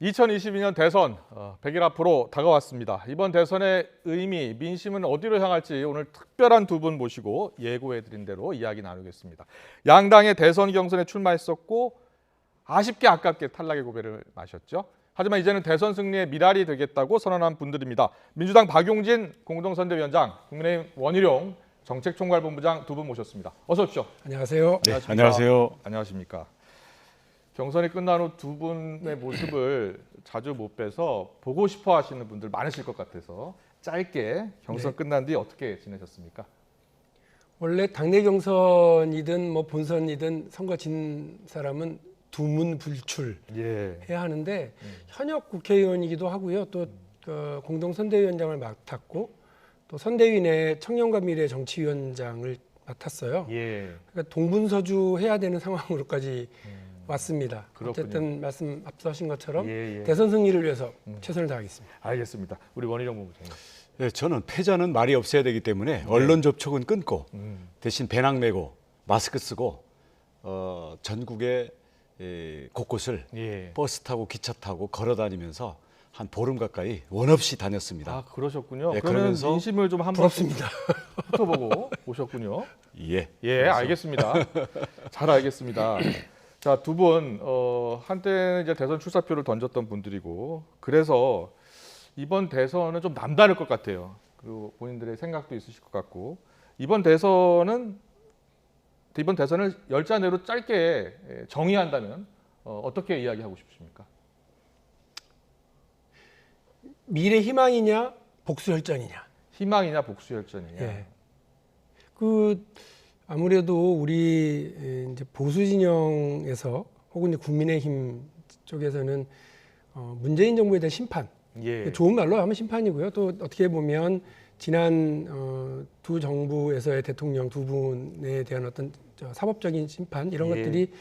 2022년 대선 100일 앞으로 다가왔습니다. 이번 대선의 의미, 민심은 어디로 향할지 오늘 특별한 두 분 모시고 예고해드린 대로 이야기 나누겠습니다. 양당의 대선 경선에 출마했었고 아쉽게 아깝게 탈락의 고배를 마셨죠. 하지만 이제는 대선 승리의 미랄이 되겠다고 선언한 분들입니다. 민주당 박용진 공동선대위원장, 국민의힘 원희룡 정책총괄본부장 두 분 모셨습니다. 어서 오십시오. 안녕하세요. 네, 안녕하세요. 안녕하십니까. 경선이 끝난 후 두 분의 모습을 자주 못 뵈서 보고 싶어 하시는 분들 많으실 것 같아서 짧게 경선 끝난 뒤 어떻게 지내셨습니까? 원래 당내 경선이든 뭐 본선이든 선거 진 사람은 두문불출 해야 하는데 현역 국회의원이기도 하고요. 또 공동선대위원장을 맡았고 또 선대위 내 청년과 미래 정치위원장을 맡았어요. 그러니까 동분서주 해야 되는 상황으로까지 왔습니다. 그렇군요. 어쨌든 말씀 앞서신 것처럼 대선 승리를 위해서 최선을 다하겠습니다. 알겠습니다. 우리 원희룡 본부장님. 네, 저는 패자는 말이 없어야 되기 때문에 언론 접촉은 끊고 대신 배낭 메고 마스크 쓰고 전국의 곳곳을 버스 타고 기차 타고 걸어 다니면서 한 보름 가까이 원 없이 다녔습니다. 아, 그러셨군요. 네, 그러면 그러면서 민심을 좀 한번 부럽습니다. 훑어보고 오셨군요. 예, 알겠습니다. 잘 알겠습니다. 자, 두 분 한때는 이제 대선 출사표를 던졌던 분들이고 그래서 이번 대선은 좀 남다를 것 같아요. 그리고 본인들의 생각도 있으실 것 같고 이번 대선을 열자 내로 짧게 정의한다면 어떻게 이야기하고 싶으십니까? 미래 희망이냐 복수혈전이냐. 희망이냐 복수혈전이냐. 예. 아무래도 우리 이제 보수 진영에서 혹은 이제 국민의힘 쪽에서는 문재인 정부에 대한 심판, 좋은 말로 하면 심판이고요. 또 어떻게 보면 지난 두 정부에서의 대통령 두 분에 대한 어떤 사법적인 심판 이런 것들이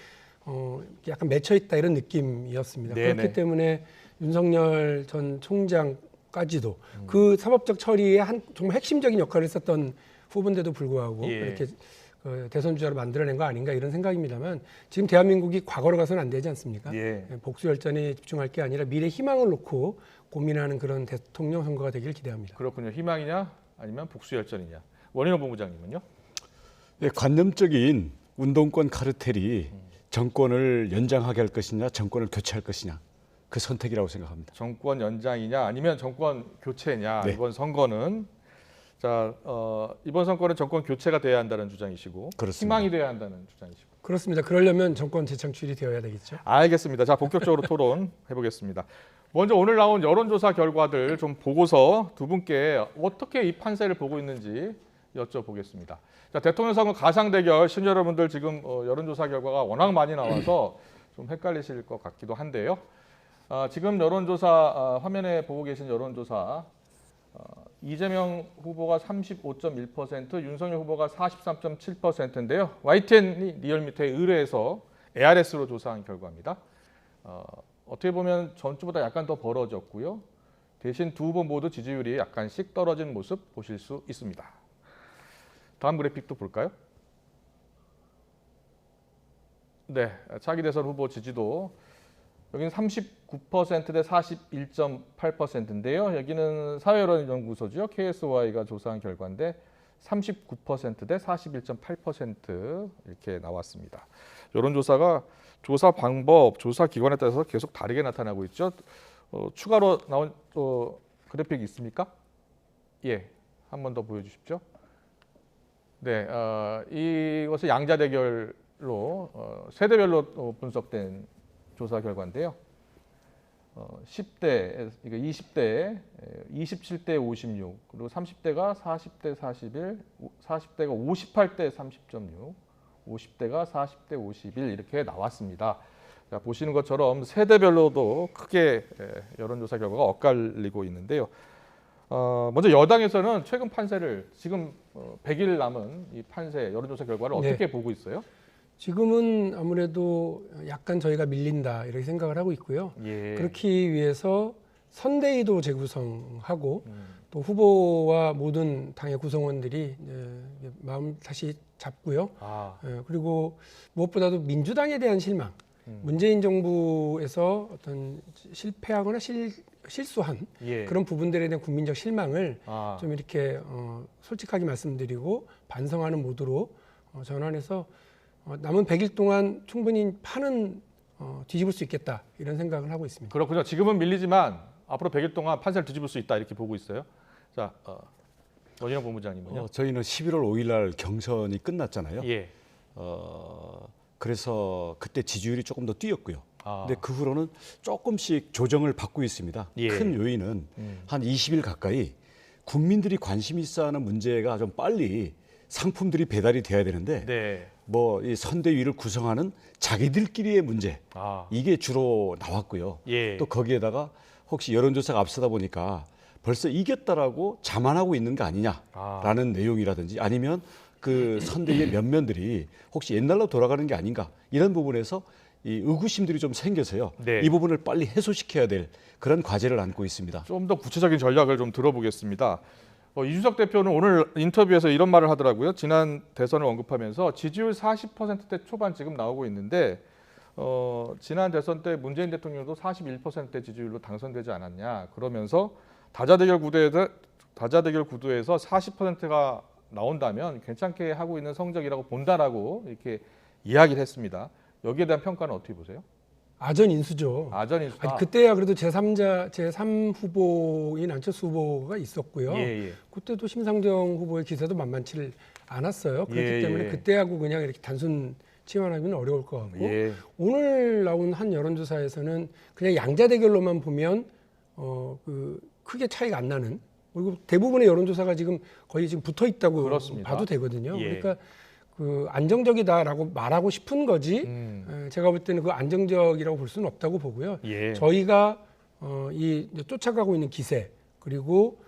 약간 맺혀 있다 이런 느낌이었습니다. 그렇기 때문에 윤석열 전 총장까지도 그 사법적 처리에 정말 핵심적인 역할을 했었던 후보인데도 불구하고 이렇게 대선 주자로 만들어낸 거 아닌가 이런 생각입니다만 지금 대한민국이 과거로 가서는 안 되지 않습니까? 복수열전에 집중할 게 아니라 미래 희망을 놓고 고민하는 그런 대통령 선거가 되길 기대합니다. 그렇군요. 희망이냐 아니면 복수열전이냐. 원희룡 본부장님은요? 네, 관념적인 운동권 카르텔이 정권을 연장하게 할 것이냐 정권을 교체할 것이냐 그 선택이라고 생각합니다. 정권 연장이냐 아니면 정권 교체냐. 네. 이번 선거는 자 이번 선거는 정권 교체가 돼야 한다는 주장이시고 그렇습니다. 희망이 돼야 한다는 주장이시고 그렇습니다. 그러려면 정권 재창출이 되어야 되겠죠. 알겠습니다. 자 본격적으로 토론해 보겠습니다. 먼저 오늘 나온 여론조사 결과들 좀 보고서 두 분께 어떻게 이 판세를 보고 있는지 여쭤보겠습니다. 자 대통령 선거 가상 대결 시청자 여러분들 지금 여론조사 결과가 워낙 많이 나와서 좀 헷갈리실 것 같기도 한데요. 지금 여론조사 화면에 보고 계신 여론조사. 이재명 후보가 35.1%, 윤석열 후보가 43.7%인데요. YTN 리얼미터에 의뢰해서 ARS로 조사한 결과입니다. 어떻게 보면 전주보다 약간 더 벌어졌고요. 대신 두 후보 모두 지지율이 약간씩 떨어진 모습 보실 수 있습니다. 다음 그래픽도 볼까요? 네, 차기 대선 후보 지지도 여기는 39%대 41.8%인데요. 여기는 사회여론연구소죠. KSY가 조사한 결과인데 39%대 41.8% 이렇게 나왔습니다. 여론조사가 조사 방법, 조사 기관에 따라서 계속 다르게 나타나고 있죠. 추가로 나온 그래픽이 있습니까? 예, 한 번 더 보여주십시오. 네, 이것은 양자 대결로 세대별로 분석된 조사 결과인데요. 10대, 20대, 27대 56, 그리고 30대가 40대 41, 40대가 58대 30.6, 50대가 40대 51 이렇게 나왔습니다. 자, 보시는 것처럼 세대별로도 크게 여론조사 결과가 엇갈리고 있는데요. 먼저 여당에서는 최근 판세를 지금 100일 남은 이 판세 여론조사 결과를 어떻게 보고 있어요? 지금은 아무래도 약간 저희가 밀린다 이렇게 생각을 하고 있고요. 그렇기 위해서 선대위도 재구성하고 또 후보와 모든 당의 구성원들이 마음 다시 잡고요. 그리고 무엇보다도 민주당에 대한 실망. 문재인 정부에서 어떤 실패하거나 실수한 예. 그런 부분들에 대한 국민적 실망을 아. 좀 이렇게 솔직하게 말씀드리고 반성하는 모드로 전환해서 남은 100일 동안 충분히 판은 뒤집을 수 있겠다 이런 생각을 하고 있습니다. 그렇군요. 지금은 밀리지만 앞으로 100일 동안 판세를 뒤집을 수 있다 이렇게 보고 있어요. 자, 원희룡 본부장님은요. 저희는 11월 5일 날 경선이 끝났잖아요. 예. 그래서 그때 지지율이 조금 더 뛰었고요. 아. 근데 그 후로는 조금씩 조정을 받고 있습니다. 예. 큰 요인은 한 20일 가까이 국민들이 관심 있어 하는 문제가 좀 빨리 상품들이 배달이 돼야 되는데 네. 뭐 이 선대위를 구성하는 자기들끼리의 문제 아. 이게 주로 나왔고요. 예. 또 거기에다가 혹시 여론조사가 앞서다 보니까 벌써 이겼다라고 자만하고 있는 거 아니냐라는 내용이라든지 아니면 그 선대위의 면면들이 혹시 옛날로 돌아가는 게 아닌가 이런 부분에서 이 의구심들이 좀 생겨서요. 네. 이 부분을 빨리 해소시켜야 될 그런 과제를 안고 있습니다. 좀 더 구체적인 전략을 좀 들어보겠습니다. 이준석 대표는 오늘 인터뷰에서 이런 말을 하더라고요. 지난 대선을 언급하면서 지지율 40%대 초반 지금 나오고 있는데 지난 대선 때 문재인 대통령도 41%대 지지율로 당선되지 않았냐. 그러면서 다자대결 구도에서 40%가 나온다면 괜찮게 하고 있는 성적이라고 본다라고 이렇게 이야기를 했습니다. 여기에 대한 평가는 어떻게 보세요? 아전인수죠. 아전인수다. 아니, 그때야 그래도 제3 후보인 안철수 후보가 있었고요. 예. 그때도 심상정 후보의 기세도 만만치 않았어요. 그렇기 예, 때문에 예. 그때하고 그냥 이렇게 단순 치환하기는 어려울 것 같고 예. 오늘 나온 한 여론조사에서는 그냥 양자 대결로만 보면 크게 차이가 안 나는 그리고 대부분의 여론조사가 지금 거의 지금 붙어 있다고 그렇습니다. 봐도 되거든요. 예. 그러니까 그 안정적이다라고 말하고 싶은 거지 제가 볼 때는 그 안정적이라고 볼 수는 없다고 보고요. 예. 저희가 이제 쫓아가고 있는 기세 그리고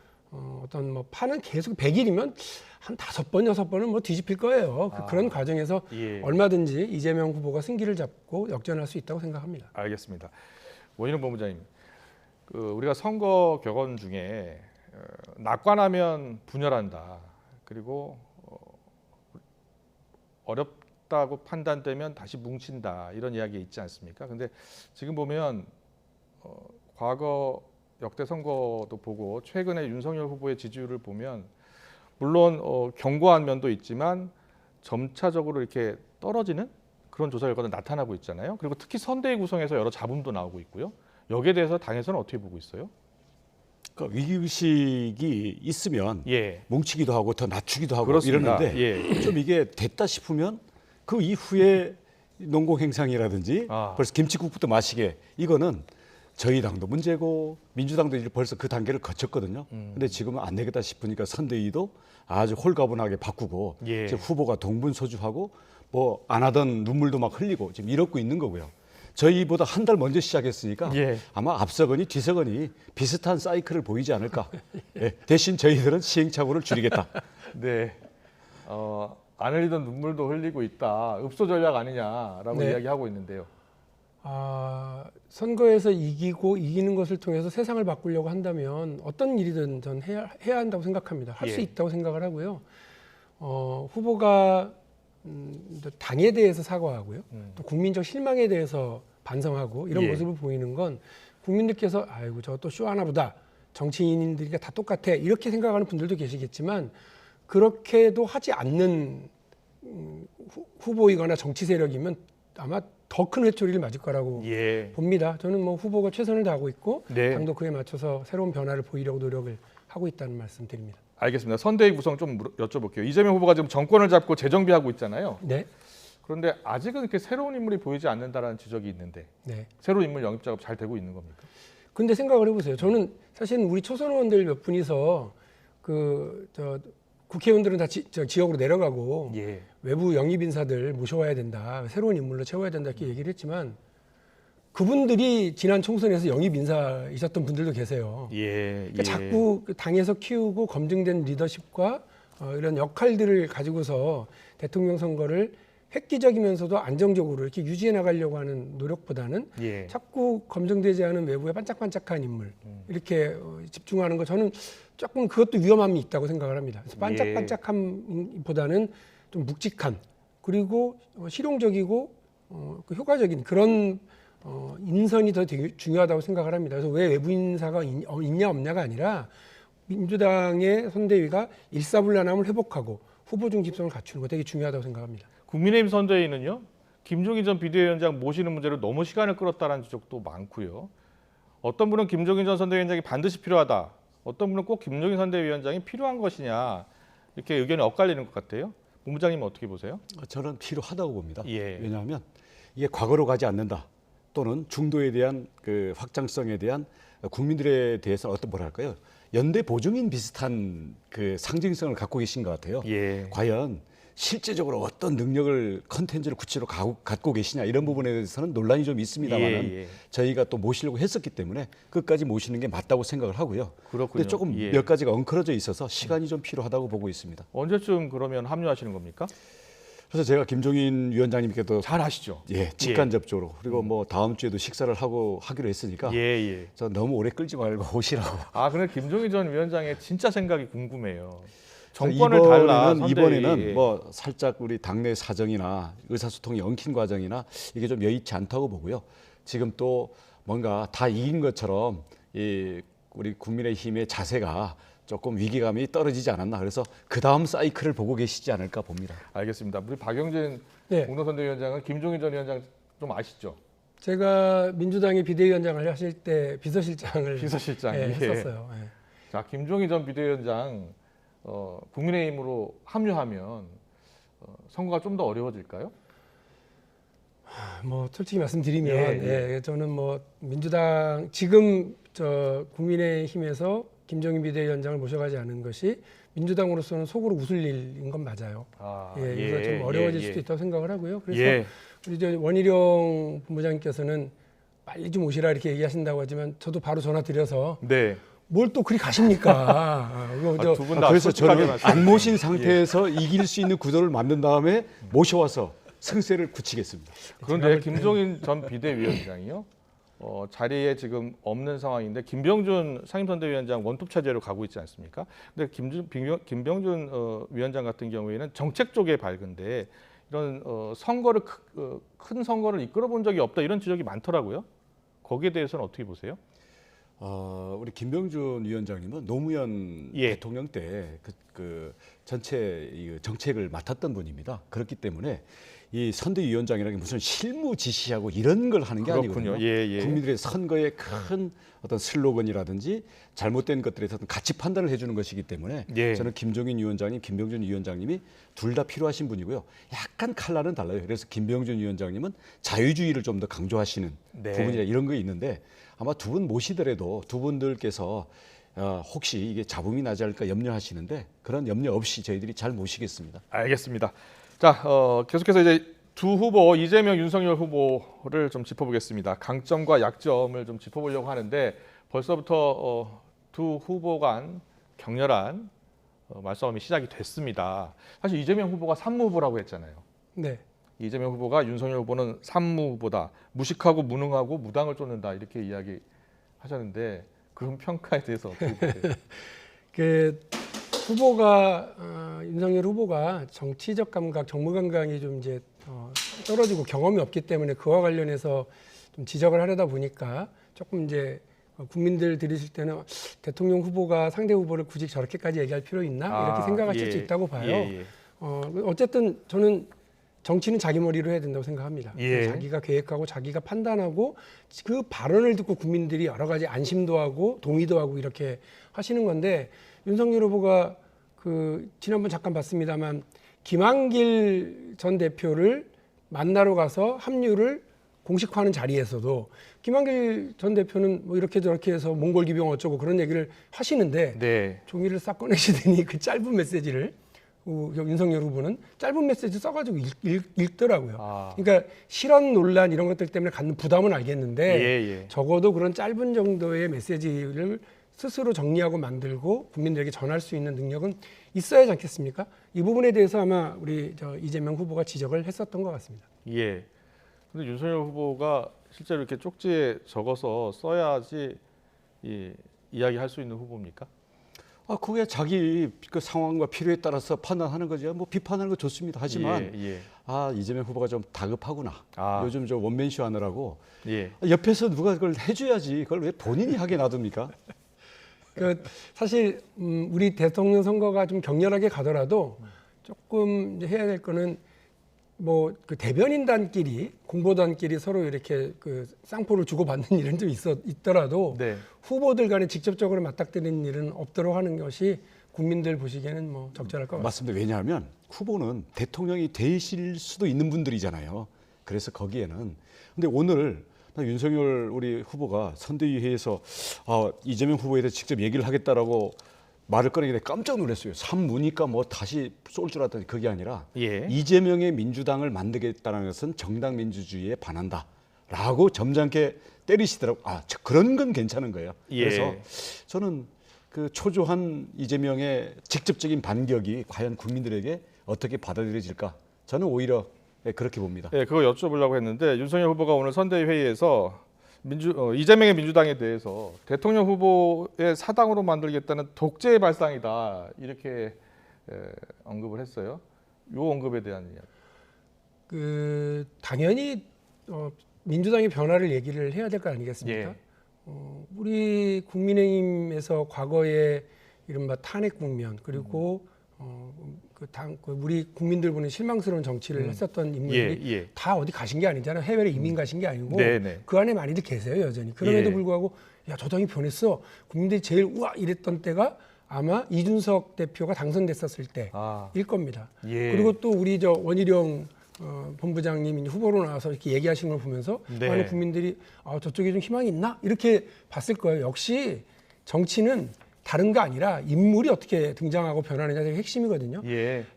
어떤 뭐 판은 계속 100일이면 한 5번, 6번은 뭐 뒤집힐 거예요. 그런 과정에서 예. 얼마든지 이재명 후보가 승기를 잡고 역전할 수 있다고 생각합니다. 알겠습니다. 원희룡 본부장님, 우리가 선거 격언 중에 낙관하면 분열한다. 그리고 어렵다고 판단되면 다시 뭉친다. 이런 이야기 있지 않습니까? 근데 지금 보면 과거 역대 선거도 보고 최근에 윤석열 후보의 지지율을 보면 물론 견고한 면도 있지만 점차적으로 이렇게 떨어지는 그런 조사 결과도 나타나고 있잖아요. 그리고 특히 선대위 구성에서 여러 잡음도 나오고 있고요. 여기에 대해서 당에서는 어떻게 보고 있어요? 그러니까 위기의식이 있으면 예. 뭉치기도 하고 더 낮추기도 하고 그렇습니다. 이러는데 예. 좀 이게 됐다 싶으면 그 이후에 농공행상이라든지 벌써 김치국부터 마시게 이거는 저희 당도 문제고 민주당도 이제 벌써 그 단계를 거쳤거든요. 근데 지금은 안 되겠다 싶으니까 선대위도 아주 홀가분하게 바꾸고 예. 지금 후보가 동분서주하고 뭐 안 하던 눈물도 막 흘리고 지금 이러고 있는 거고요. 저희보다 한 달 먼저 시작했으니까 예. 아마 앞서거니 뒤서거니 비슷한 사이클을 보이지 않을까. 예, 대신 저희들은 시행착오를 줄이겠다. 네. 안 흘리던 눈물도 흘리고 있다. 읍소 전략 아니냐라고 네. 이야기하고 있는데요. 선거에서 이기는 것을 통해서 세상을 바꾸려고 한다면 어떤 일이든 전 해야 한다고 생각합니다. 할 수 예. 있다고 생각을 하고요. 후보가 당에 대해서 사과하고요. 또 국민적 실망에 대해서 반성하고 이런 예. 모습을 보이는 건 국민들께서 아이고 저 또 쇼하나 보다. 정치인들이 다 똑같아. 이렇게 생각하는 분들도 계시겠지만 그렇게도 하지 않는 후보이거나 정치 세력이면 아마 더 큰 회초리를 맞을 거라고 예. 봅니다. 저는 뭐 후보가 최선을 다하고 있고 네. 당도 그에 맞춰서 새로운 변화를 보이려고 노력을 하고 있다는 말씀 드립니다. 알겠습니다. 선대위 구성 좀 여쭤볼게요. 이재명 후보가 지금 정권을 잡고 재정비하고 있잖아요. 네. 그런데 아직은 이렇게 새로운 인물이 보이지 않는다라는 지적이 있는데 네. 새로운 인물 영입 작업 잘 되고 있는 겁니까? 근데 생각을 해보세요. 저는 사실 우리 초선 의원들 몇 분이서 국회의원들은 다 지역으로 내려가고 예. 외부 영입 인사들 모셔와야 된다. 새로운 인물로 채워야 된다. 이렇게 얘기를 했지만 그분들이 지난 총선에서 영입 인사이셨던 분들도 계세요. 예. 그러니까 자꾸 당에서 키우고 검증된 리더십과 이런 역할들을 가지고서 대통령 선거를 획기적이면서도 안정적으로 이렇게 유지해 나가려고 하는 노력보다는 예. 자꾸 검증되지 않은 외부의 반짝반짝한 인물 이렇게 집중하는 거 저는 조금 그것도 위험함이 있다고 생각을 합니다. 그래서 반짝반짝함보다는 좀 묵직한 그리고 실용적이고 그 효과적인 그런 인선이 더 되게 중요하다고 생각을 합니다. 그래서 왜 외부 인사가 있냐 없냐가 아니라 민주당의 선대위가 일사불란함을 회복하고 후보 중집성을 갖추는 거 되게 중요하다고 생각합니다. 국민의힘 선대위는요, 김종인 전 비대위원장 모시는 문제로 너무 시간을 끌었다는 지적도 많고요. 어떤 분은 김종인 전 선대위원장이 반드시 필요하다, 어떤 분은 꼭 김종인 선대위원장이 필요한 것이냐, 이렇게 의견이 엇갈리는 것 같아요. 본부장님은 어떻게 보세요? 저는 필요하다고 봅니다. 예. 왜냐하면 이게 과거로 가지 않는다, 또는 중도에 대한 그 확장성에 대한 국민들에 대해서 어떤 뭐랄까요, 연대 보증인 비슷한 그 상징성을 갖고 계신 것 같아요. 예. 과연 실제적으로 어떤 능력을 컨텐츠를 구체로 갖고 계시냐, 이런 부분에 대해서는 논란이 좀 있습니다만은 저희가 또 모시려고 했었기 때문에 끝까지 모시는 게 맞다고 생각을 하고요. 그렇군요. 근데 조금 몇 가지가 엉클어져 있어서 시간이 좀 필요하다고 보고 있습니다. 언제쯤 그러면 합류하시는 겁니까? 그래서 제가 김종인 위원장님께도 잘 아시죠? 직간접적으로, 그리고 뭐 다음 주에도 식사를 하기로 했으니까 저 너무 오래 끌지 말고 오시라고. 근데 김종인 전 위원장의 진짜 생각이 궁금해요. 정권을 달라 이번에는 뭐 살짝 우리 당내 사정이나 의사소통이 엉킨 과정이나 이게 좀 여의치 않다고 보고요. 지금 또 뭔가 다 이긴 것처럼 우리 국민의힘의 자세가 조금 위기감이 떨어지지 않았나, 그래서 그 다음 사이클을 보고 계시지 않을까 봅니다. 알겠습니다. 우리 박영진 공동선대위원장은 김종인 전 위원장 좀 아시죠? 제가 민주당의 비대위원장을 하실 때 비서실장을 했었어요. 자, 김종인 전 비대위원장 국민의힘으로 합류하면 선거가 좀 더 어려워질까요? 뭐 솔직히 말씀드리면 저는 뭐 민주당 지금 국민의힘에서 김종인 비대위원장을 모셔가지 않은 것이 민주당으로서는 속으로 웃을 일인 건 맞아요. 그래서 좀 어려워질 수도 있다고 생각을 하고요. 그래서 우리 원희룡 본부장님께서는 빨리 좀 오시라 이렇게 얘기하신다고 하지만 저도 바로 전화 드려서 뭘 또 그리 가십니까? 두 분 다 그래서 저는 안 모신 상태에서 이길 수 있는 구도를 만든 다음에 모셔와서 승세를 굳히겠습니다. 그런데 김종인 전 비대위원장이요, 자리에 지금 없는 상황인데 김병준 상임선대위원장 원톱 체제로 가고 있지 않습니까? 근데 김병준 위원장 같은 경우에는 정책 쪽에 밝은데 이런 선거를 큰 선거를 이끌어 본 적이 없다, 이런 지적이 많더라고요. 거기에 대해서는 어떻게 보세요? 우리 김병준 위원장님은 노무현 대통령 때 그 전체 정책을 맡았던 분입니다. 그렇기 때문에 이 선대위원장이라는 게 무슨 실무 지시하고 이런 걸 하는 게 아니거든요. 국민들의 선거에 큰 어떤 슬로건이라든지 잘못된 것들에 대해서 가치 판단을 해주는 것이기 때문에 저는 김종인 위원장님, 김병준 위원장님이 둘 다 필요하신 분이고요. 약간 칼날은 달라요. 그래서 김병준 위원장님은 자유주의를 좀 더 강조하시는 부분이라 이런 거 있는데, 아마 두 분 모시더라도 두 분들께서 혹시 이게 잡음이 나지 않을까 염려하시는데 그런 염려 없이 저희들이 잘 모시겠습니다. 알겠습니다. 자, 계속해서 이제 두 후보, 이재명, 윤석열 후보를 좀 짚어보겠습니다. 강점과 약점을 좀 짚어보려고 하는데 벌써부터 두 후보 간 격렬한 말싸움이 시작이 됐습니다. 사실 이재명 후보가 산무 후보라고 했잖아요. 이재명 후보가 윤석열 후보는 산무 후보다, 무식하고 무능하고 무당을 쫓는다, 이렇게 이야기하셨는데 그런 평가에 대해서 어떻게 보세요? 윤석열 후보가 정치적 감각, 정무 감각이 좀 이제 떨어지고 경험이 없기 때문에 그와 관련해서 좀 지적을 하려다 보니까 조금 이제 국민들 들으실 때는 대통령 후보가 상대 후보를 굳이 저렇게까지 얘기할 필요 있나, 이렇게 생각하실 수 있다고 봐요. 어쨌든 저는 정치는 자기 머리로 해야 된다고 생각합니다. 자기가 계획하고 자기가 판단하고 그 발언을 듣고 국민들이 여러 가지 안심도 하고 동의도 하고 이렇게 하시는 건데, 윤석열 후보가 지난번 잠깐 봤습니다만 김한길 전 대표를 만나러 가서 합류를 공식화하는 자리에서도 김한길 전 대표는 뭐 이렇게 저렇게 해서 몽골 기병 어쩌고 그런 얘기를 하시는데 종이를 싹 꺼내시더니 그 짧은 메시지를 윤석열 후보는 짧은 메시지 써가지고 읽더라고요. 그러니까 실언 논란 이런 것들 때문에 갖는 부담은 알겠는데 적어도 그런 짧은 정도의 메시지를 스스로 정리하고 만들고 국민들에게 전할 수 있는 능력은 있어야 하지 않겠습니까? 이 부분에 대해서 아마 우리 이재명 후보가 지적을 했었던 것 같습니다. 그런데 윤석열 후보가 실제로 이렇게 쪽지에 적어서 써야지 이야기할 수 있는 후보입니까? 그게 자기 그 상황과 필요에 따라서 판단하는 거죠. 뭐 비판하는 거 좋습니다. 하지만 이재명 후보가 좀 다급하구나. 요즘 저 원맨쇼 하느라고 옆에서 누가 그걸 해줘야지. 그걸 왜 본인이 하게 놔둡니까? 사실 우리 대통령 선거가 좀 격렬하게 가더라도 조금 이제 해야 될 거는 뭐 그 대변인단끼리 공보단끼리 서로 이렇게 그 쌍포를 주고받는 일은 좀 있더라도 후보들 간에 직접적으로 맞닥뜨리는 일은 없도록 하는 것이 국민들 보시기에는 뭐 적절할 것 같습니다. 맞습니다. 왜냐하면 후보는 대통령이 되실 수도 있는 분들이잖아요. 그래서 거기에는 근데 오늘 윤석열 우리 후보가 선대위회에서 이재명 후보에 대해 직접 얘기를 하겠다라고 말을 꺼내길래 깜짝 놀랐어요. 산무니까 뭐 다시 쏠 줄 알았더니 그게 아니라 이재명의 민주당을 만들겠다는 것은 정당 민주주의에 반한다라고 점잖게 때리시더라고. 그런 건 괜찮은 거예요. 그래서 저는 그 초조한 이재명의 직접적인 반격이 과연 국민들에게 어떻게 받아들여질까? 저는 오히려 그렇게 봅니다. 그거 여쭤보려고 했는데 윤석열 후보가 오늘 선대위 회의에서 이재명의 민주당에 대해서 대통령 후보의 사당으로 만들겠다는 독재의 발상이다 이렇게 언급을 했어요. 이 언급에 대한 이야기. 당연히 민주당의 변화를 얘기를 해야 될 거 아니겠습니까? 우리 국민의힘에서 과거에 이른바 탄핵 국면 그리고 우리 국민들 보는 실망스러운 정치를 했었던 인물들이 다 어디 가신 게 아니잖아요. 해외로 이민 가신 게 아니고 그 안에 많이들 계세요 여전히. 그럼에도 불구하고 저 당이 변했어. 국민들이 제일 우와 이랬던 때가 아마 이준석 대표가 당선됐었을 때일 겁니다. 그리고 또 우리 원희룡 본부장님이 후보로 나와서 이렇게 얘기하시는 걸 보면서 많은 국민들이 저쪽에 좀 희망이 있나 이렇게 봤을 거예요. 역시 정치는 다른 거 아니라 인물이 어떻게 등장하고 변하느냐가 핵심이거든요.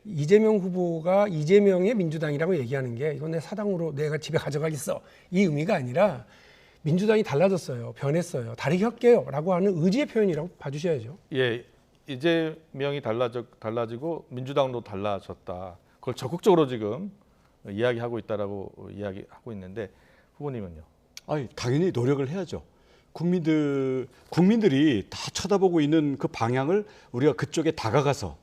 이재명 후보가 이재명의 민주당이라고 얘기하는 게 이건 내 사당으로 내가 집에 가져가겠어 이 의미가 아니라 민주당이 달라졌어요. 변했어요. 다르게 할게요 라고 하는 의지의 표현이라고 봐주셔야죠. 이재명이 달라지고 민주당도 달라졌다. 그걸 적극적으로 지금 이야기하고 있다라고 이야기하고 있는데 후보님은요? 당연히 노력을 해야죠. 국민들이 다 쳐다보고 있는 그 방향을 우리가 그쪽에 다가가서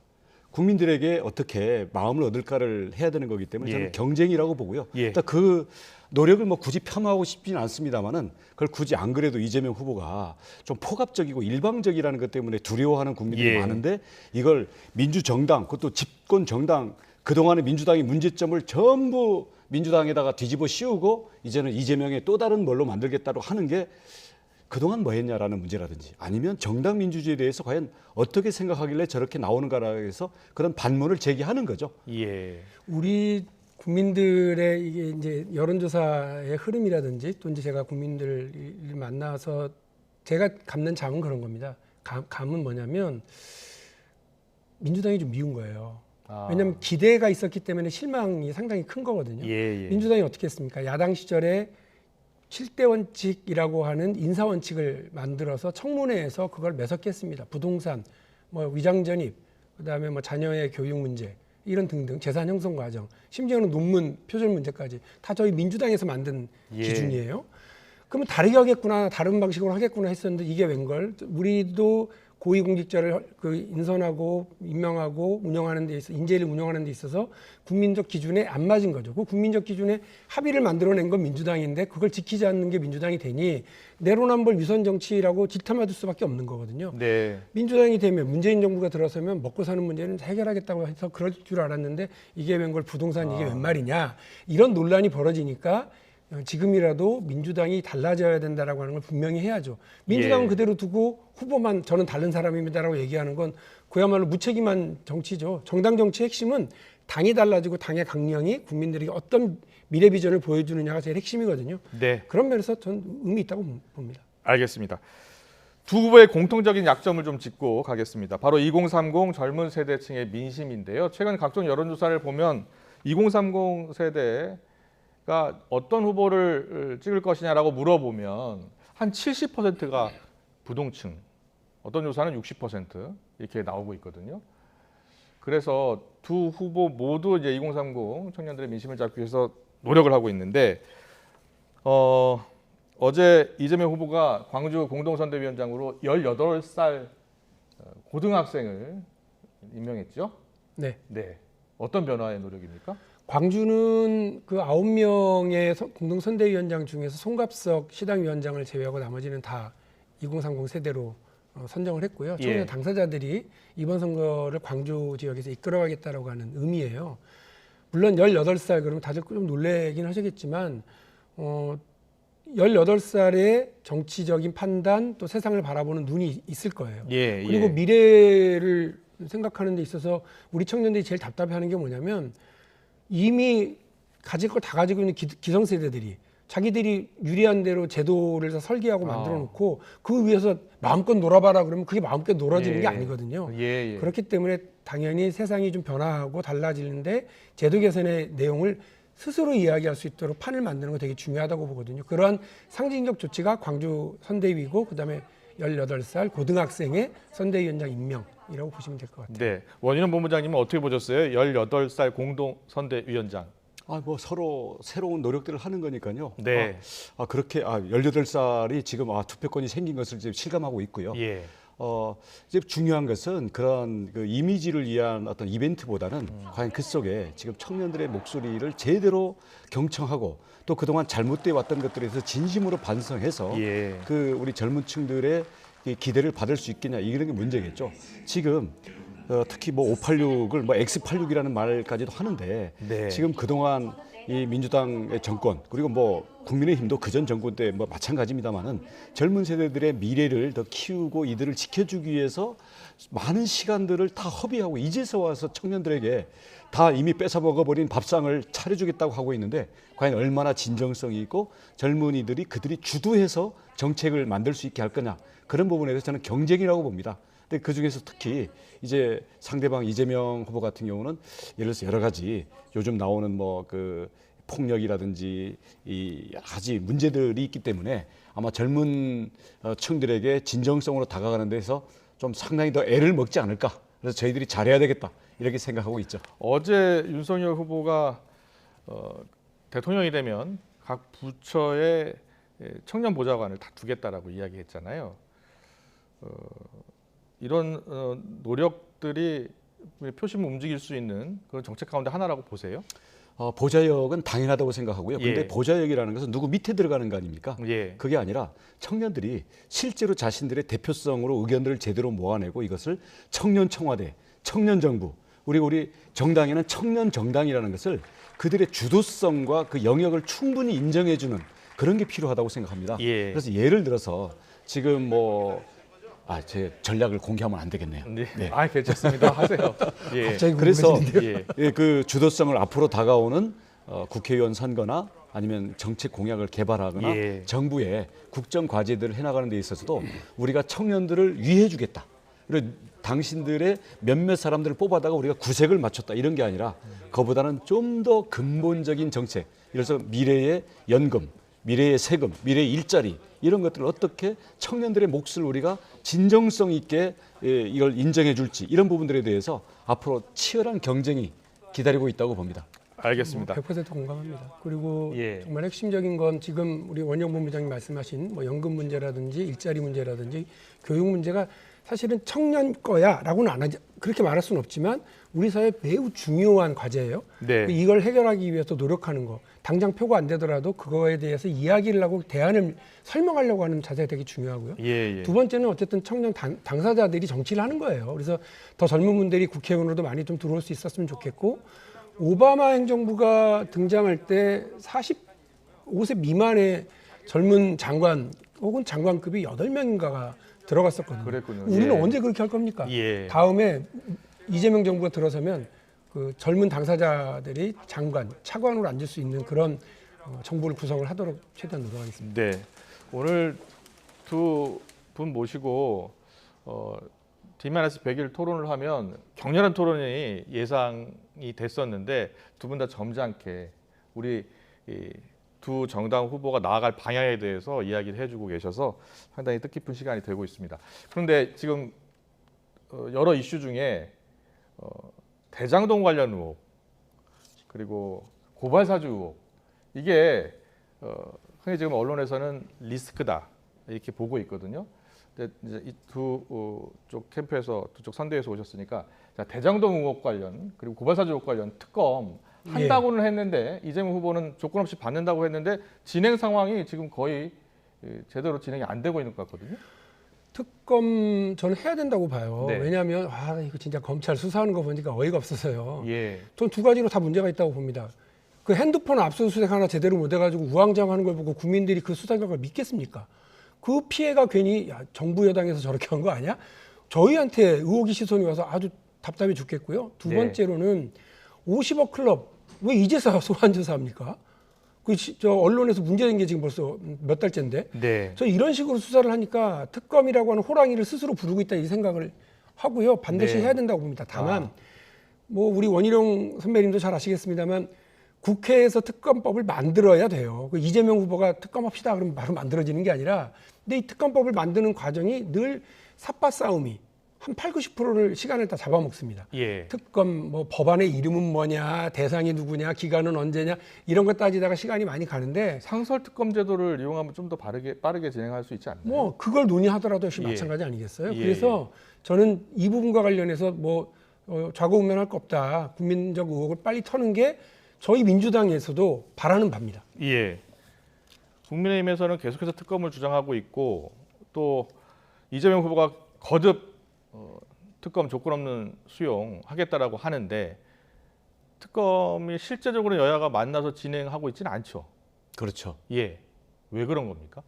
국민들에게 어떻게 마음을 얻을까를 해야 되는 거기 때문에 저는 경쟁이라고 보고요. 그 노력을 뭐 굳이 폄하하고 싶지는 않습니다만은 그걸 굳이 안 그래도 이재명 후보가 좀 포갑적이고 일방적이라는 것 때문에 두려워하는 국민들이 많은데 이걸 민주정당 그것도 집권 정당 그동안의 민주당의 문제점을 전부 민주당에다가 뒤집어 씌우고 이제는 이재명의 또 다른 뭘로 만들겠다고 하는 게 그동안 뭐 했냐라는 문제라든지 아니면 정당 민주주의에 대해서 과연 어떻게 생각하길래 저렇게 나오는가라 해서 그런 반문을 제기하는 거죠. 우리 국민들의 이게 이제 여론조사의 흐름이라든지 또 이제 제가 국민들을 만나서 제가 갖는 감은 그런 겁니다. 감은 뭐냐면 민주당이 좀 미운 거예요. 왜냐하면 기대가 있었기 때문에 실망이 상당히 큰 거거든요. 민주당이 어떻게 했습니까? 야당 시절에 7대 원칙이라고 하는 인사 원칙을 만들어서 청문회에서 그걸 매석했습니다. 부동산, 위장 전입, 그다음에 자녀의 교육 문제 이런 등등 재산 형성 과정, 심지어는 논문 표절 문제까지 다 저희 민주당에서 만든 기준이에요. 그러면 다르게 하겠구나, 다른 방식으로 하겠구나 했었는데 이게 웬걸? 우리도 고위공직자를 인선하고 임명하고 운영하는 데 있어 인재를 운영하는 데 있어서 국민적 기준에 안 맞은 거죠. 그 국민적 기준에 합의를 만들어낸 건 민주당인데 그걸 지키지 않는 게 민주당이 되니 내로남불 위선 정치라고 질타맞을 수밖에 없는 거거든요. 민주당이 되면 문재인 정부가 들어서면 먹고 사는 문제는 해결하겠다고 해서 그럴 줄 알았는데 이게 웬걸 부동산 이게 웬 말이냐 이런 논란이 벌어지니까 지금이라도 민주당이 달라져야 된다라고 하는 걸 분명히 해야죠. 민주당은 그대로 두고 후보만 저는 다른 사람입니다라고 얘기하는 건 그야말로 무책임한 정치죠. 정당 정치의 핵심은 당이 달라지고 당의 강령이 국민들에게 어떤 미래 비전을 보여주느냐가 제일 핵심이거든요. 그런 면에서 전 의미 있다고 봅니다. 알겠습니다. 두 후보의 공통적인 약점을 좀 짚고 가겠습니다. 바로 2030 젊은 세대층의 민심인데요. 최근 각종 여론조사를 보면 2030 세대가 어떤 후보를 찍을 것이냐라고 물어보면 한 70%가 부동층, 어떤 조사는 60% 이렇게 나오고 있거든요. 그래서 두 후보 모두 이제 2030 청년들의 민심을 잡기 위해서 노력을 하고 있는데 어제 이재명 후보가 광주 공동선대위원장으로 18살 고등학생을 임명했죠. 네. 네. 어떤 변화의 노력입니까? 광주는 그 9명의 공동선대위원장 중에서 송갑석 시당위원장을 제외하고 나머지는 다 2030 세대로 선정을 했고요. 청년 당사자들이 이번 선거를 광주 지역에서 이끌어가겠다라고 하는 의미예요. 물론 18살 그러면 다들 좀 놀라긴 하시겠지만 18살의 정치적인 판단 또 세상을 바라보는 눈이 있을 거예요. 그리고 미래를 생각하는 데 있어서 우리 청년들이 제일 답답해하는 게 뭐냐면 이미 가질 걸 다 가지고 있는 기성세대들이 자기들이 유리한 대로 제도를 다 설계하고 만들어 놓고 그 위에서 마음껏 놀아봐라 그러면 그게 마음껏 놀아지는 게 아니거든요. 그렇기 때문에 당연히 세상이 좀 변화하고 달라지는데 제도 개선의 내용을 스스로 이야기할 수 있도록 판을 만드는 거 되게 중요하다고 보거든요. 그런 상징적 조치가 광주 선대위고 그다음에 18살 고등학생의 선대위원장 임명이라고 보시면 될 것 같아요. 네. 원인원 본부장님은 어떻게 보셨어요? 18살 공동 선대위원장. 뭐 서로 새로운 노력들을 하는 거니까요. 네. 그렇게 18살이 지금 투표권이 생긴 것을 지금 실감하고 있고요. 이제 중요한 것은 그런 그 이미지를 위한 어떤 이벤트보다는 과연 그 속에 지금 청년들의 목소리를 제대로 경청하고 또 그동안 잘못되어 왔던 것들에 대해서 진심으로 반성해서 그 우리 젊은 층들의 이 기대를 받을 수 있겠냐 이런 게 문제겠죠. 지금 특히 뭐 586을 뭐 X86이라는 말까지도 하는데 지금 그동안 이 민주당의 정권 그리고 뭐 국민의힘도 그전 정권 때 뭐 마찬가지입니다만은 젊은 세대들의 미래를 더 키우고 이들을 지켜주기 위해서 많은 시간들을 다 허비하고 이제서 와서 청년들에게 다 이미 뺏어 먹어버린 밥상을 차려주겠다고 하고 있는데 과연 얼마나 진정성이 있고 젊은이들이 그들이 주도해서 정책을 만들 수 있게 할 거냐 그런 부분에 대해서 저는 경쟁이라고 봅니다. 근데 그 중에서 특히 이제 상대방 이재명 후보 같은 경우는 예를 들어서 여러 가지 요즘 나오는 뭐 그 폭력이라든지 이 아주 문제들이 있기 때문에 아마 젊은 층들에게 진정성으로 다가가는 데서 좀 상당히 더 애를 먹지 않을까. 그래서 저희들이 잘해야 되겠다 이렇게 생각하고 있죠. 어제 윤석열 후보가 대통령이 되면 각 부처에 청년 보좌관을 다 두겠다라고 이야기했잖아요. 이런 노력들이 표심을 움직일 수 있는 그런 정책 가운데 하나라고 보세요? 보좌역은 당연하다고 생각하고요. 근데 보좌역이라는 것은 누구 밑에 들어가는 거 아닙니까? 그게 아니라 청년들이 실제로 자신들의 대표성으로 의견들을 제대로 모아내고 이것을 청년 청와대, 청년 정부, 우리 정당에는 청년 정당이라는 것을 그들의 주도성과 그 영역을 충분히 인정해주는 그런 게 필요하다고 생각합니다. 그래서 예를 들어서 지금 제 전략을 공개하면 안 되겠네요. 괜찮습니다. 하세요. 갑자기 그래서 그 주도성을 앞으로 다가오는 국회의원 선거나 아니면 정책 공약을 개발하거나 정부의 국정 과제들을 해나가는 데 있어서도 우리가 청년들을 위해주겠다. 그리고 당신들의 몇몇 사람들을 뽑아다가 우리가 구색을 맞췄다 이런 게 아니라 그보다는 좀 더 근본적인 정책, 예를 들어서 미래의 연금, 미래의 세금, 미래의 일자리 이런 것들을 어떻게 청년들의 몫을 우리가 진정성 있게 이걸 인정해 줄지 이런 부분들에 대해서 앞으로 치열한 경쟁이 기다리고 있다고 봅니다. 알겠습니다. 100% 공감합니다. 그리고 정말 핵심적인 건 지금 우리 원영 본부장님 말씀하신 뭐 연금 문제라든지 일자리 문제라든지 교육 문제가 사실은 청년 거야라고는 안 하지 그렇게 말할 수는 없지만 우리 사회 매우 중요한 과제예요. 이걸 해결하기 위해서 노력하는 거. 당장 표가 안 되더라도 그거에 대해서 이야기를 하고 대안을 설명하려고 하는 자세가 되게 중요하고요. 두 번째는 어쨌든 청년 당사자들이 정치를 하는 거예요. 그래서 더 젊은 분들이 국회의원으로도 많이 좀 들어올 수 있었으면 좋겠고 오바마 행정부가 등장할 때 45세 미만의 젊은 장관 혹은 장관급이 8명인가가 들어갔었거든요. 그랬군요. 우리는 언제 그렇게 할 겁니까? 다음에 이재명 정부가 들어서면 그 젊은 당사자들이 장관, 차관으로 앉을 수 있는 그런 정부를 구성을 하도록 최대한 노력하겠습니다. 네, 오늘 두 분 모시고 D-100일 토론을 하면 격렬한 토론이 예상이 됐었는데 두 분 다 점잖게 우리 두 정당 후보가 나아갈 방향에 대해서 이야기를 해주고 계셔서 상당히 뜻깊은 시간이 되고 있습니다. 그런데 지금 여러 이슈 중에 대장동 관련 의혹 그리고 고발사주 의혹 이게 흔히 지금 언론에서는 리스크다 이렇게 보고 있거든요. 근데 이제 이 쪽 캠프에서 두 쪽 선대에서 오셨으니까 자, 대장동 의혹 관련 그리고 고발사주 의혹 관련 특검 한다고는 했는데 이재명 후보는 조건 없이 받는다고 했는데 진행 상황이 지금 거의 제대로 진행이 안 되고 있는 것 같거든요. 특검 저는 해야 된다고 봐요. 네. 왜냐하면 이거 진짜 검찰 수사하는 거 보니까 어이가 없어서요. 예. 전 두 가지로 다 문제가 있다고 봅니다. 그 핸드폰 압수수색 하나 제대로 못 해가지고 우왕좌왕하는 걸 보고 국민들이 그 수사 결과를 믿겠습니까? 그 피해가 괜히 정부 여당에서 저렇게 한 거 아니야? 저희한테 의혹이 시선이 와서 아주 답답해 죽겠고요. 두 네. 번째로는 50억 클럽 왜 이제서 소환 조사합니까? 저 언론에서 문제된 게 지금 벌써 몇 달째인데. 네. 저 이런 식으로 수사를 하니까 특검이라고 하는 호랑이를 스스로 부르고 있다 이 생각을 하고요. 반드시 네. 해야 된다고 봅니다. 다만 뭐 우리 원희룡 선배님도 잘 아시겠습니다만 국회에서 특검법을 만들어야 돼요. 그 이재명 후보가 특검합시다 그러면 바로 만들어지는 게 아니라 근데 이 특검법을 만드는 과정이 늘 삿바 싸움이 한 8, 90%를 시간을 다 잡아먹습니다. 예. 특검 뭐 법안의 이름은 뭐냐, 대상이 누구냐, 기간은 언제냐 이런 거 따지다가 시간이 많이 가는데 상설 특검 제도를 이용하면 좀 더 빠르게 진행할 수 있지 않나요? 뭐 그걸 논의하더라도 역시 예. 마찬가지 아니겠어요? 예. 그래서 저는 이 부분과 관련해서 뭐 좌고우면할 거 없다. 국민적 의혹을 빨리 터는 게 저희 민주당에서도 바라는 바입니다. 예. 국민의힘에서는 계속해서 특검을 주장하고 있고 또 이재명 후보가 거듭 특검 조건 없는 수용하겠다라고 하는데 특검이 실제적으로 여야가 만나서 진행하고 있지는 않죠. 그렇죠. 예. 왜 그런 겁니까?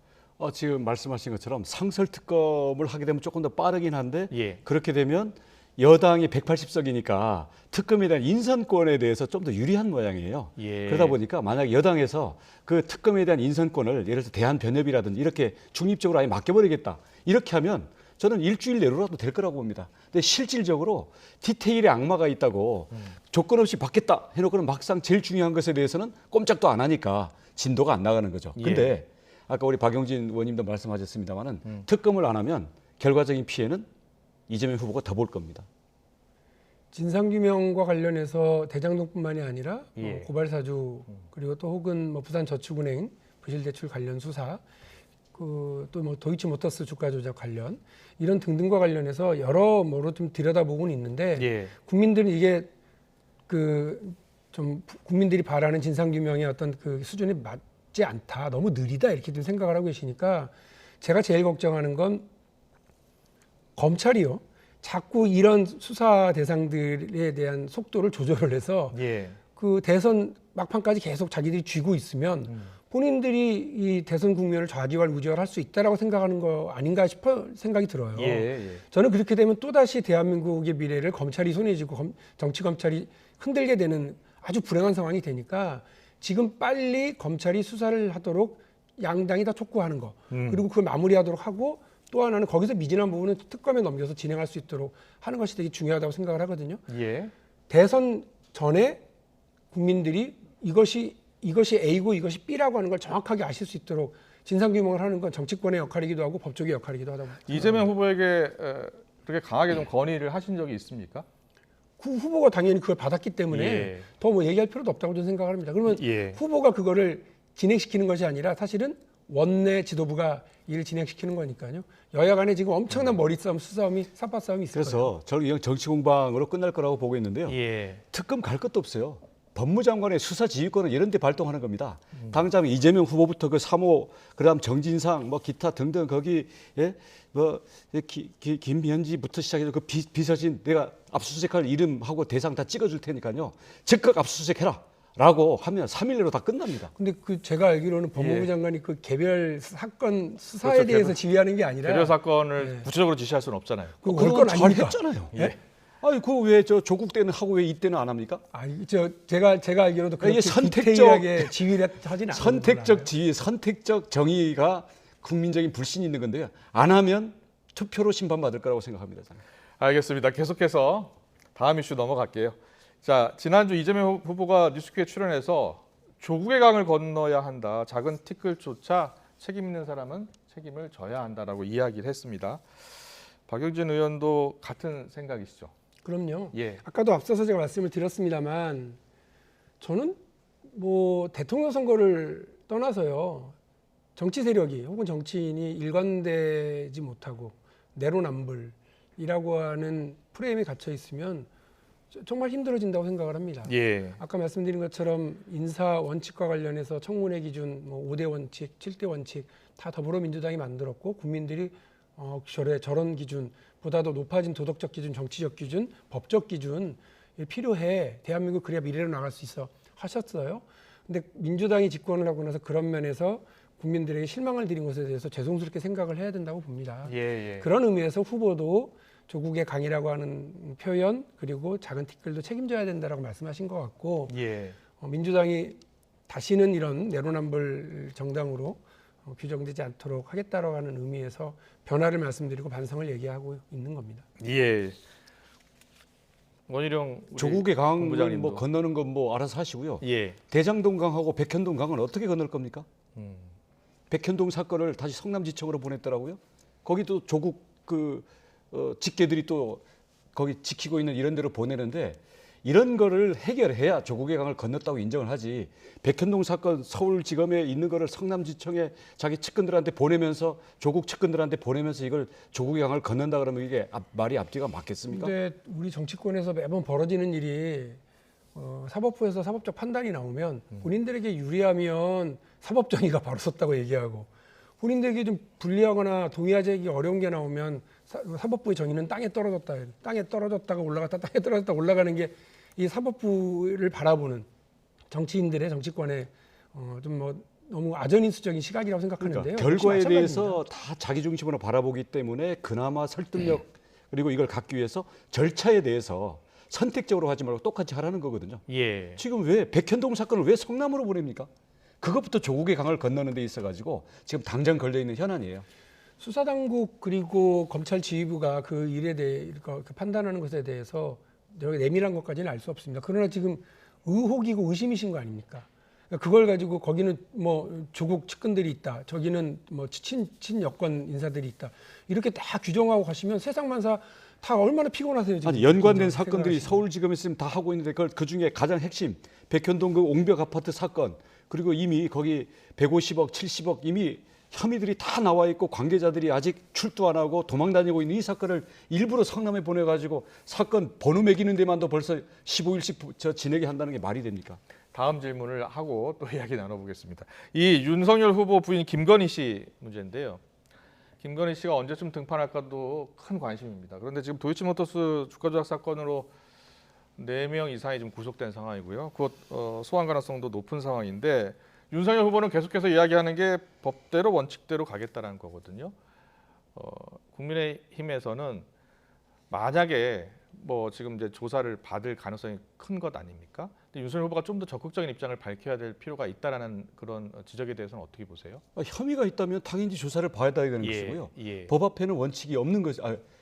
지금 말씀하신 것처럼 상설 특검을 하게 되면 조금 더 빠르긴 한데 예. 그렇게 되면 여당이 180석이니까 특검에 대한 인선권에 대해서 좀 더 유리한 모양이에요. 예. 그러다 보니까 만약 여당에서 그 특검에 대한 인선권을 예를 들어서 대한변협이라든지 이렇게 중립적으로 아예 맡겨버리겠다. 이렇게 하면 저는 일주일 내로라도 될 거라고 봅니다. 근데 실질적으로 디테일에 악마가 있다고 조건 없이 받겠다 해놓고는 막상 제일 중요한 것에 대해서는 꼼짝도 안 하니까 진도가 안 나가는 거죠. 예. 근데 아까 우리 박용진 의원님도 말씀하셨습니다마는 특검을 안 하면 결과적인 피해는 이재명 후보가 더 볼 겁니다. 진상규명과 관련해서 대장동뿐만이 아니라 예. 고발사주 그리고 또 혹은 뭐 부산저축은행 부실대출 관련 수사 또 뭐 도이치모터스 주가 조작 관련 이런 등등과 관련해서 여러모로 좀 들여다보고는 있는데 예. 국민들은 이게 좀 국민들이 바라는 진상규명의 어떤 그 수준이 맞지 않다 너무 느리다 이렇게 좀 생각을 하고 계시니까 제가 제일 걱정하는 건 검찰이요. 자꾸 이런 수사 대상들에 대한 속도를 조절을 해서 예. 그 대선 막판까지 계속 자기들이 쥐고 있으면 본인들이 이 대선 국면을 좌지우지할 수 있다라고 생각하는 거 아닌가 싶어 생각이 들어요. 예. 예. 저는 그렇게 되면 또다시 대한민국의 미래를 검찰이 손에 쥐고 정치 검찰이 흔들게 되는 아주 불행한 상황이 되니까 지금 빨리 검찰이 수사를 하도록 양당이 다 촉구하는 거 그리고 그걸 마무리하도록 하고 또 하나는 거기서 미진한 부분은 특검에 넘겨서 진행할 수 있도록 하는 것이 되게 중요하다고 생각을 하거든요. 예. 대선 전에 국민들이 이것이 A고 이것이 B라고 하는 걸 정확하게 아실 수 있도록 진상규명을 하는 건 정치권의 역할이기도 하고 법조계 역할이기도 하다고. 이재명 후보에게 그렇게 강하게 좀 건의를 하신 적이 있습니까? 그 후보가 당연히 그걸 받았기 때문에 예. 더 뭐 얘기할 필요도 없다고 저는 생각을 합니다. 그러면 예. 후보가 그거를 진행시키는 것이 아니라 사실은 원내 지도부가 일을 진행시키는 거니까요. 여야 간에 지금 엄청난 머리싸움, 수싸움이, 삿바싸움이 있을 거예요. 그래서 저는 이건 정치 공방으로 끝날 거라고 보고 있는데요. 예. 특검 갈 것도 없어요. 법무장관의 수사 지휘권은 이런 데 발동하는 겁니다. 당장 이재명 후보부터 그 3호, 그다음 정진상, 뭐 기타 등등 거기 김현지부터 시작해서 그 비서진 내가 압수수색할 이름하고 대상 다 찍어줄 테니까요. 즉각 압수수색해라. 라고 하면 3일 내로 다 끝납니다. 근데 제가 알기로는 법무부 예. 장관이 그 개별 사건 수사에 그렇죠. 대해서 지휘하는 게 아니라 개별 사건을 예. 구체적으로 지시할 수는 없잖아요. 그건 그건 잘 아닙니까? 했잖아요. 예? 아니 그거 왜 저 조국 때는 하고 왜 이때는 안 합니까? 아니 제가 알기로도 그렇게 이게 선택적- 디테일하게 지휘를 하진 않아요. 선택적 지위, 선택적 정의가 국민적인 불신이 있는 건데요. 안 하면 투표로 심판받을 거라고 생각합니다. 저는. 알겠습니다. 계속해서 다음 이슈 넘어갈게요. 자, 지난주 이재명 후보가 뉴스퀴에 출연해서 조국의 강을 건너야 한다. 작은 티끌조차 책임 있는 사람은 책임을 져야 한다라고 이야기를 했습니다. 박용진 의원도 같은 생각이시죠? 그럼요. 예. 아까도 앞서서 제가 말씀을 드렸습니다만 저는 뭐 대통령 선거를 떠나서요. 정치 세력이 혹은 정치인이 일관되지 못하고 내로남불이라고 하는 프레임에 갇혀 있으면 정말 힘들어진다고 생각을 합니다. 예. 아까 말씀드린 것처럼 인사 원칙과 관련해서 청문회 기준, 뭐 5대 원칙, 7대 원칙 다 더불어민주당이 만들었고 국민들이 저런 기준보다도 높아진 도덕적 기준, 정치적 기준, 법적 기준 필요해. 대한민국 그래야 미래로 나갈 수 있어 하셨어요. 근데 민주당이 집권을 하고 나서 그런 면에서 국민들에게 실망을 드린 것에 대해서 죄송스럽게 생각을 해야 된다고 봅니다. 예. 그런 의미에서 후보도 조국의 강이라고 하는 표현 그리고 작은 티끌도 책임져야 된다라고 말씀하신 것 같고 예. 민주당이 다시는 이런 내로남불 정당으로 규정되지 않도록 하겠다라고 하는 의미에서 변화를 말씀드리고 반성을 얘기하고 있는 겁니다. 예. 원희룡 우리 조국의 강을 본부장님도. 뭐 건너는 건 뭐 알아서 하시고요. 예. 대장동 강하고 백현동 강은 어떻게 건널 겁니까? 음. 백현동 사건을 다시 성남지청으로 보냈더라고요. 거기도 조국 직계들이 또 거기 지키고 있는 이런 데로 보내는데 이런 거를 해결해야 조국의 강을 건넜다고 인정을 하지. 백현동 사건 서울지검에 있는 거를 성남지청에 자기 측근들한테 보내면서 조국 측근들한테 보내면서 이걸 조국의 강을 건넌다 그러면 이게 말이 앞뒤가 맞겠습니까? 근데 우리 정치권에서 매번 벌어지는 일이 사법부에서 사법적 판단이 나오면 본인들에게 유리하면 사법정의가 바로 섰다고 얘기하고 본인들에게 좀 불리하거나 동의하기 어려운 게 나오면 사법부의 정의는 땅에 떨어졌다가 올라갔다 땅에 떨어졌다 올라가는 게 이 사법부를 바라보는 정치인들의 정치권의 좀 뭐 너무 아전인수적인 시각이라고 생각하는데요. 그러니까 결과에 역시 대해서 다 자기 중심으로 바라보기 때문에 그나마 설득력 그리고 이걸 갖기 위해서 절차에 대해서 선택적으로 하지 말고 똑같이 하라는 거거든요. 예. 지금 왜 백현동 사건을 왜 성남으로 보냅니까? 그것부터 조국의 강을 건너는 데 있어가지고 지금 당장 걸려 있는 현안이에요. 수사당국 그리고 검찰 지휘부가 그 일에 대해 그 판단하는 것에 대해서 여기 내밀한 것까지는 알 수 없습니다. 그러나 지금 의혹이고 의심이신 거 아닙니까? 그러니까 그걸 가지고 거기는 뭐 조국 측근들이 있다, 저기는 뭐 친여권 인사들이 있다 이렇게 다 규정하고 가시면 세상만사 다 얼마나 피곤하세요 지금. 아니 연관된 사건들이 서울지검에 있으면 다 하고 있는데 그 중에 가장 핵심 백현동 그 옹벽 아파트 사건 그리고 이미 거기 150억, 70억 이미 혐의들이 다 나와 있고 관계자들이 아직 출두 안 하고 도망 다니고 있는 이 사건을 일부러 성남에 보내가지고 사건 번호 매기는 데만도 벌써 15일씩 진행해 한다는 게 말이 됩니까? 다음 질문을 하고 또 이야기 나눠보겠습니다. 이 윤석열 후보 부인 김건희 씨 문제인데요. 김건희 씨가 언제쯤 등판할까도 큰 관심입니다. 그런데 지금 도이치모터스 주가 조작 사건으로 4명 이상이 지금 구속된 상황이고요. 곧 소환 가능성도 높은 상황인데 윤석열 후보는 계속해서 이야기하는 게 법대로 원칙대로 가겠다는 거거든요. 국민의힘에서는 만약에 뭐 지금 이제 조사를 받을 가능성이 큰 것 아닙니까? 근데 윤석열 후보가 좀 더 적극적인 입장을 밝혀야 될 필요가 있다라는 그런 지적에 대해서는 어떻게 보세요? 혐의가 있다면 당연히 조사를 봐야 되는 것이고요. 예. 법 앞에는 원칙이 없는 것,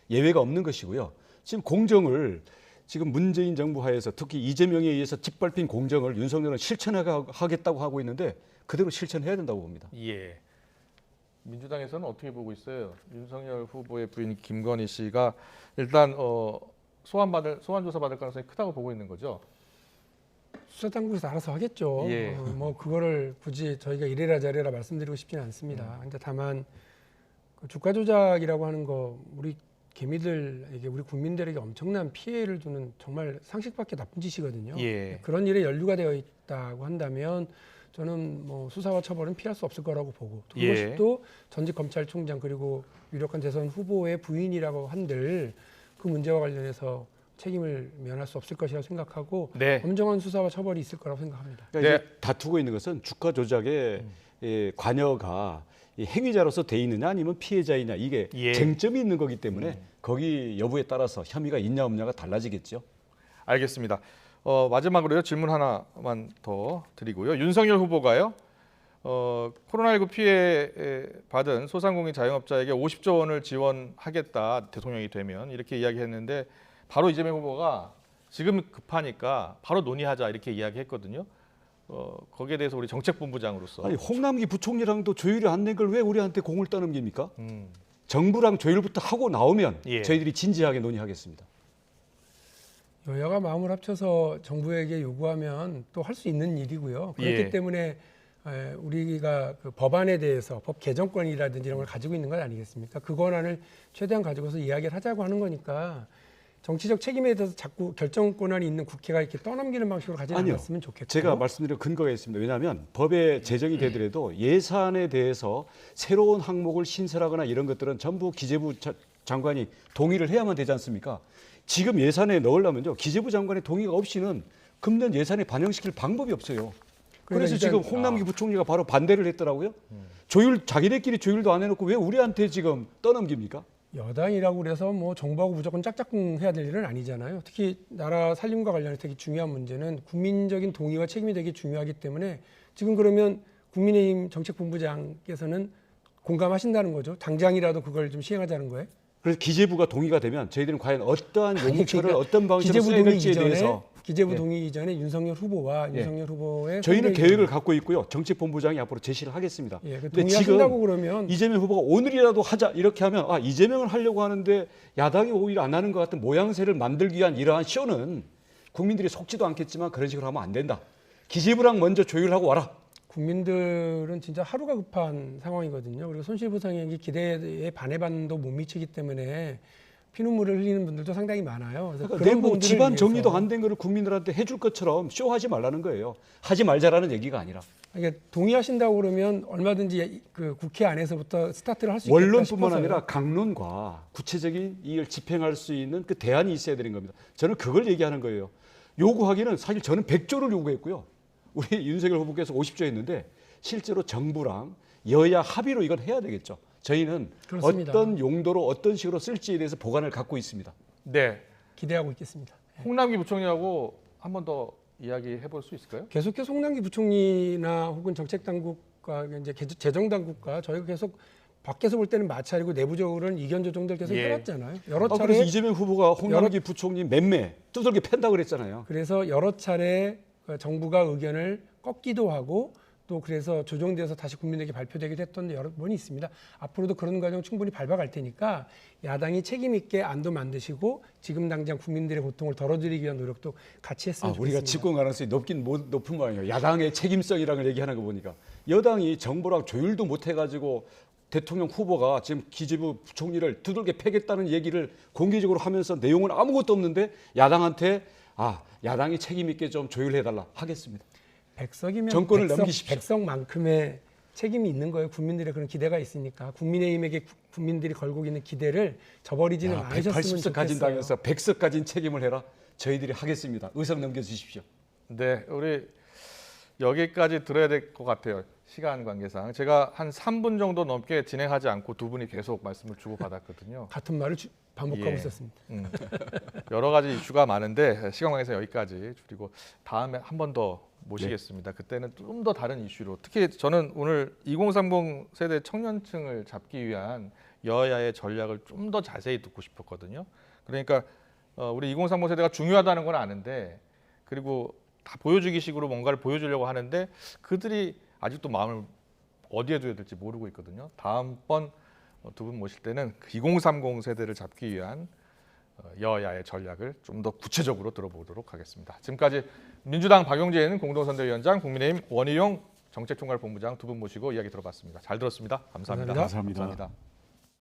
예외가 없는 것이고요. 지금 공정을 지금 문재인 정부 하에서 특히 이재명에 의해서 짓밟힌 공정을 윤석열은 실천하겠다고 하고 있는데 그대로 실천해야 된다고 봅니다. 예. 민주당에서는 어떻게 보고 있어요? 윤석열 후보의 부인 김건희 씨가 일단 소환 조사 받을 가능성이 크다고 보고 있는 거죠. 수사당국에서 알아서 하겠죠. 예. 뭐 그거를 굳이 저희가 이래라 저래라 말씀드리고 싶지는 않습니다. 근데 다만 그 주가 조작이라고 하는 거 우리 개미들에게 우리 국민들에게 엄청난 피해를 주는 정말 상식밖에 나쁜 짓이거든요. 예. 그런 일에 연루가 되어 있다고 한다면 저는 뭐 수사와 처벌은 피할 수 없을 거라고 보고 또 그것이 예. 또 전직 검찰총장 그리고 유력한 대선 후보의 부인이라고 한들 그 문제와 관련해서 책임을 면할 수 없을 것이라고 생각하고 네. 엄정한 수사와 처벌이 있을 거라고 생각합니다. 그러니까 네. 이제 다투고 있는 것은 주가 조작의 관여가 이 행위자로서 돼 있느냐 아니면 피해자이냐 이게 예. 쟁점이 있는 거기 때문에 거기 여부에 따라서 혐의가 있냐 없냐가 달라지겠죠. 알겠습니다. 마지막으로요 질문 하나만 더 드리고요. 윤석열 후보가요. 코로나19 피해 받은 소상공인 자영업자에게 50조 원을 지원하겠다 대통령이 되면 이렇게 이야기했는데 바로 이재명 후보가 지금 급하니까 바로 논의하자 이렇게 이야기했거든요. 거기에 대해서 우리 정책본부장으로서 아니 홍남기 부총리랑도 조율이 안 된 걸 왜 우리한테 공을 떠넘깁니까? 정부랑 조율부터 하고 나오면 예. 저희들이 진지하게 논의하겠습니다. 여야가 마음을 합쳐서 정부에게 요구하면 또 할 수 있는 일이고요. 그렇기 예. 때문에 우리가 그 법안에 대해서 법 개정권이라든지 이런 걸 가지고 있는 것 아니겠습니까? 그 권한을 최대한 가지고서 이야기를 하자고 하는 거니까 정치적 책임에 대해서 자꾸 결정 권한이 있는 국회가 이렇게 떠넘기는 방식으로 가지 않았으면 좋겠고. 제가 말씀드린 근거가 있습니다. 왜냐하면 법에 제정이 되더라도 예산에 대해서 새로운 항목을 신설하거나 이런 것들은 전부 기재부 장관이 동의를 해야만 되지 않습니까? 지금 예산에 넣으려면요, 기재부 장관의 동의가 없이는 금년 예산에 반영시킬 방법이 없어요. 그래서 지금 홍남기 부총리가 바로 반대를 했더라고요. 자기네끼리 조율도 안 해놓고 왜 우리한테 지금 떠넘깁니까? 여당이라고 그래서 뭐 정부하고 무조건 짝짝꿍 해야 될 일은 아니잖아요. 특히 나라 살림과 관련해서 되게 중요한 문제는 국민적인 동의와 책임이 되게 중요하기 때문에 지금 그러면 국민의힘 정책본부장께서는 공감하신다는 거죠. 당장이라도 그걸 좀 시행하자는 거예요. 그래서 기재부가 동의가 되면 저희들은 과연 어떠한 용처를 어떤 방식으로 써야 될지에 대해서 기재부 동의 이전에 윤석열 후보와 윤석열 후보의 저희는 계획을 갖고 있고요. 정책본부장이 앞으로 제시를 하겠습니다. 근데 지금 그러면 이재명 후보가 오늘이라도 하자 이렇게 하면 이재명을 하려고 하는데 야당이 오히려 안 하는 것 같은 모양새를 만들기 위한 이러한 쇼는 국민들이 속지도 않겠지만 그런 식으로 하면 안 된다. 기재부랑 먼저 조율하고 와라. 국민들은 진짜 하루가 급한 상황이거든요. 그리고 손실보상액이 기대에 반의 반도 못 미치기 때문에 피눈물을 흘리는 분들도 상당히 많아요. 그래서 그러니까 내부 집안 정리도 안 된 거를 국민들한테 해줄 것처럼 쇼하지 말라는 거예요. 하지 말자라는 얘기가 아니라. 그러니까 동의하신다고 그러면 얼마든지 그 국회 안에서부터 스타트를 할 수 있겠다 원론뿐만 싶어서요. 아니라 강론과 구체적인 이걸 집행할 수 있는 그 대안이 있어야 되는 겁니다. 저는 그걸 얘기하는 거예요. 요구하기는 사실 저는 100조를 요구했고요. 우리 윤석열 후보께서 50조 했는데 실제로 정부랑 여야 합의로 이건 해야 되겠죠. 저희는 그렇습니다. 어떤 용도로 어떤 식으로 쓸지에 대해서 보관을 갖고 있습니다. 네. 기대하고 있겠습니다. 홍남기 부총리하고 한 번 더 이야기해 볼 수 있을까요? 계속해서 홍남기 부총리나 혹은 정책당국과 이제 재정당국과 저희가 계속 밖에서 볼 때는 마찰이고 내부적으로는 이견 조정들 계속 해왔잖아요. 여러 차례 그래서 이재명 후보가 홍남기 부총리 맴매 두들겨 팬다고 그랬잖아요. 그래서 여러 차례 정부가 의견을 꺾기도 하고 또 그래서 조정돼서 다시 국민에게 발표되기도 했던 여러 번이 있습니다. 앞으로도 그런 과정 충분히 밟아갈 테니까 야당이 책임 있게 안도 만드시고 지금 당장 국민들의 고통을 덜어드리기 위한 노력도 같이 했으면 좋겠습니다. 우리가 집권 가능성이 높은 모양이에요. 야당의 책임성이라는 걸 얘기하는 거 보니까 여당이 정부랑 조율도 못 해가지고 대통령 후보가 지금 기재부 부총리를 두들겨 패겠다는 얘기를 공개적으로 하면서 내용은 아무것도 없는데 야당한테 야당이 책임 있게 좀 조율해달라 하겠습니다. 백석이면 정권을 넘기십시오. 백석만큼의 책임이 있는 거예요. 국민들의 그런 기대가 있으니까 국민의힘에게 국민들이 걸고 있는 기대를 저버리지는 않으셨으면 180석 좋겠어요. 가진 당에서 100석 가진 책임을 해라. 저희들이 하겠습니다. 의석 넘겨주십시오. 네, 우리 여기까지 들어야 될 것 같아요. 시간 관계상 제가 한 3분 정도 넘게 진행하지 않고 두 분이 계속 말씀을 주고받았거든요. 같은 말을 반복하고 예. 있었습니다. 여러 가지 이슈가 많은데 시간 관계상 여기까지 줄이고 다음에 한 번 더 모시겠습니다. 그때는 좀 더 다른 이슈로 특히 저는 오늘 2030 세대 청년층을 잡기 위한 여야의 전략을 좀 더 자세히 듣고 싶었거든요. 그러니까 우리 2030 세대가 중요하다는 건 아는데 그리고 다 보여주기식으로 뭔가를 보여주려고 하는데 그들이 아직도 마음을 어디에 둬야 될지 모르고 있거든요. 다음번 두 분 모실 때는 2030 세대를 잡기 위한 여야의 전략을 좀 더 구체적으로 들어보도록 하겠습니다. 지금까지 민주당 박용진 공동선대위원장, 국민의힘 원희룡 정책총괄본부장 두 분 모시고 이야기 들어봤습니다. 잘 들었습니다. 감사합니다. 감사합니다. 감사합니다.